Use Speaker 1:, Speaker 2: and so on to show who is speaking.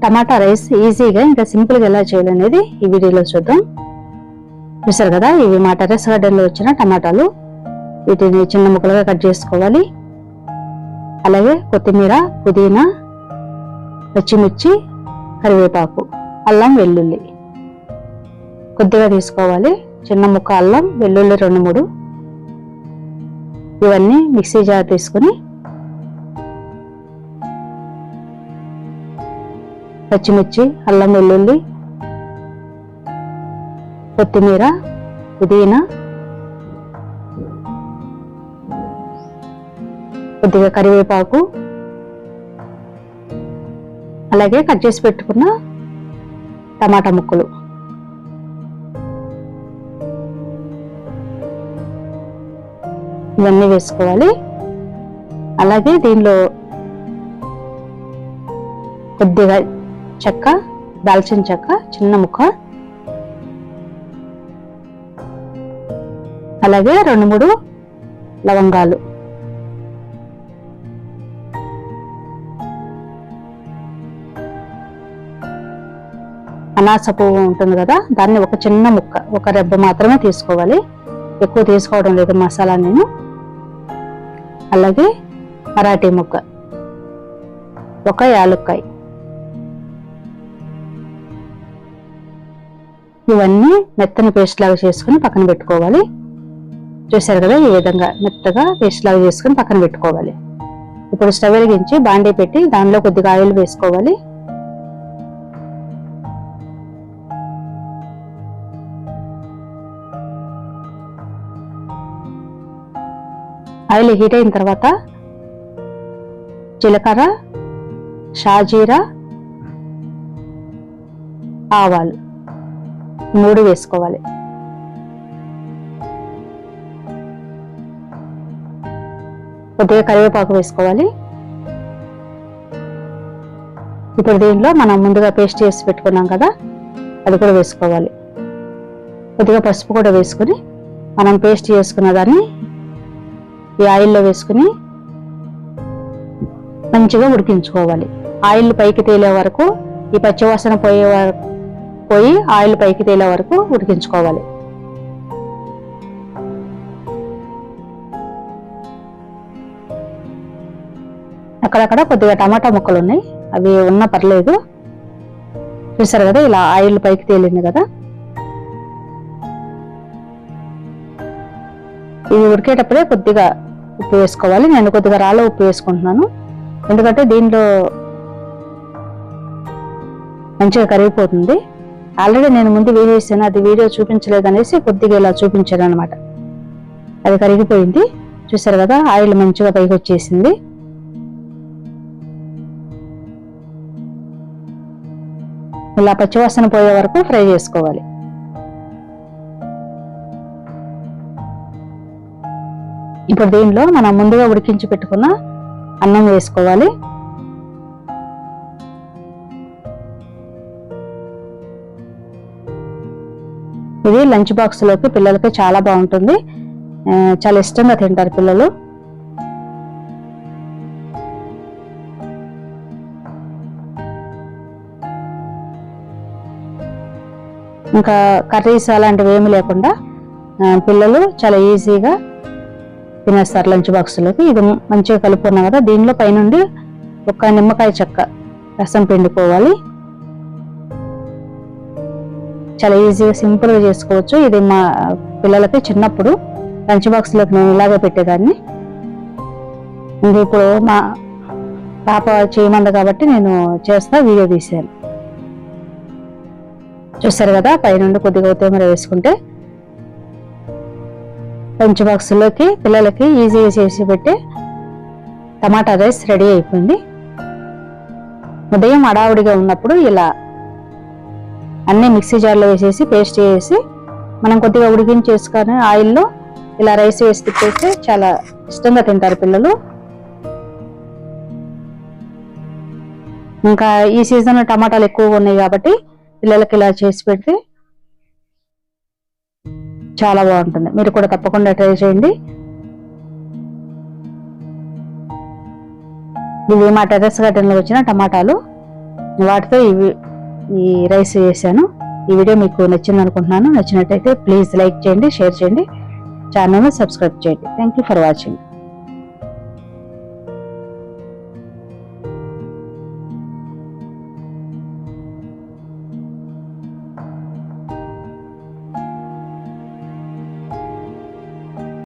Speaker 1: టమాటా rice ఈజీగా ఇంకా సింపుల్గా ఎలా చేయాలనేది ఈ వీడియోలో చూద్దాం. చూసారు కదా, ఇవి మా టెర్రస్ గార్డెన్లో వచ్చిన టమాటాలు. వీటిని చిన్న ముక్కలుగా కట్ చేసుకోవాలి. అలాగే కొత్తిమీర, పుదీనా, పచ్చిమిర్చి, కరివేపాకు, అల్లం, వెల్లుల్లి కొద్దిగా తీసుకోవాలి. చిన్న ముక్క అల్లం, వెల్లుల్లి 2-3 ఇవన్నీ మిక్సీ జార్ తీసుకుని పచ్చిమిర్చి, అల్లం, వెల్లుల్లి, కొత్తిమీర, పుదీనా, కొద్దిగా కరివేపాకు, అలాగే కట్ చేసి పెట్టుకున్న టమాటా ముక్కలు ఇవన్నీ వేసుకోవాలి. అలాగే దీనిలో కొద్దిగా చెక్క, దాల్చిన చెక్క చిన్న ముక్క, అలాగే 2-3 లవంగాలు, అనాస పువ్వు ఉంటుంది కదా, దాన్ని ఒక చిన్న ముక్క, ఒక రెబ్బ మాత్రమే తీసుకోవాలి. ఎక్కువ తీసుకోవడం లేదు మసాలా నేను. అలాగే మరాఠీ ముక్క, ఒక యాలక్కాయ, ఇవన్నీ మెత్తని పేస్ట్ లాగా చేసుకుని పక్కన పెట్టుకోవాలి. చూసారు కదా, ఈ విధంగా మెత్తగా పేస్ట్ లాగా చేసుకుని పక్కన పెట్టుకోవాలి. ఇప్పుడు స్టవ్ వెలిగించి బాండీ పెట్టి దానిలో కొద్దిగా ఆయిల్ వేసుకోవాలి. ఆయిల్ హీట్ అయిన తర్వాత జీలకర్ర, షాజీరా, ఆవాలు 3 వేసుకోవాలి. కొద్దిగా కరివేపాకు వేసుకోవాలి. ఇప్పుడు దీనిలో మనం ముందుగా పేస్ట్ చేసి పెట్టుకున్నాం కదా, అది కూడా వేసుకోవాలి. కొద్దిగా పసుపు కూడా వేసుకుని మనం పేస్ట్ చేసుకున్న దాన్ని ఈ ఆయిల్లో వేసుకుని మంచిగా ఉడికించుకోవాలి. ఆయిల్ పైకి తేలే వరకు, ఈ పచ్చివాసన పోయి ఆయిల్ పైకి తేలే వరకు ఉడికించుకోవాలి. అక్కడక్కడ కొద్దిగా టమాటా ముక్కలు ఉన్నాయి, అవి ఉన్నా పర్లేదు. చూసారు కదా, ఇలా ఆయిల్ పైకి తేలింది కదా. ఇవి ఉడికేటప్పుడే కొద్దిగా ఉప్పు వేసుకోవాలి. నేను కొద్దిగా రాళ్ళ ఉప్పు వేసుకుంటున్నాను, ఎందుకంటే దీనిలో మంచిగా కరిగిపోతుంది. ఆల్రెడీ నేను ముందు వీడియో ఇస్తాను, అది వీడియో చూపించలేదు అనేసి కొద్దిగా ఇలా చూపించాను అనమాట. అది కరిగిపోయింది. చూసారు కదా, ఆయిల్ మంచిగా పైకి వచ్చేసింది. ఇలా పచ్చివాసన పోయే వరకు ఫ్రై చేసుకోవాలి. ఇప్పుడు దీనిలో మనం ముందుగా ఉడికించి పెట్టుకున్న అన్నం వేసుకోవాలి. ఇది లంచ్ బాక్స్ లోకి పిల్లలకి చాలా బాగుంటుంది, చాలా ఇష్టంగా తింటారు పిల్లలు. ఇంకా కర్రీస్ అలాంటివి ఏమి లేకుండా పిల్లలు చాలా ఈజీగా తినేస్తారు లంచ్ బాక్స్లోకి. ఇది మంచిగా కలుపుకున్నాం కదా, దీనిలో పైనుండి ఒక నిమ్మకాయ చెక్క రసం పిండుకోవాలి. చాలా ఈజీగా సింపుల్గా చేసుకోవచ్చు. ఇది మా పిల్లలకి చిన్నప్పుడు లంచ్ బాక్స్లోకి నేను ఇలాగే పెట్టేదాన్ని. ఇప్పుడు మా పాప చేయమంది కాబట్టి నేను చేస్తా, వీడియో తీసాను. చూస్తారు కదా, పైనుండి కొద్దిగా కొత్తిమీర వేసుకుంటే లంచ్ బాక్స్లోకి పిల్లలకి ఈజీగా చేసి పెట్టి టమాటా రైస్ రెడీ అయిపోయింది. ఉదయం హడావుడిగా ఉన్నప్పుడు ఇలా అన్ని మిక్సీ జార్లో వేసేసి పేస్ట్ చేసి మనం కొద్దిగా ఉడికించేసుకొని ఆయిల్లో ఇలా రైస్ వేసి తిప్పేస్తే చాలా ఇష్టంగా తింటారు పిల్లలు. ఇంకా ఈ సీజన్ టమాటాలు ఎక్కువగా ఉన్నాయి కాబట్టి పిల్లలకి ఇలా చేసి పెడితే చాలా బాగుంటుంది. మీరు కూడా తప్పకుండా ట్రై చేయండి. ఇవి మా టెర్రస్ గార్డెన్లో వచ్చిన టమాటాలు. వాటితో ఈ రైస్ చేశాను. ఈ వీడియో మీకు నచ్చింది అనుకుంటున్నాను. నచ్చినట్టయితే ప్లీజ్ లైక్ చేయండి, షేర్ చేయండి, ఛానల్ని సబ్స్క్రైబ్ చేయండి. Thank you for watching.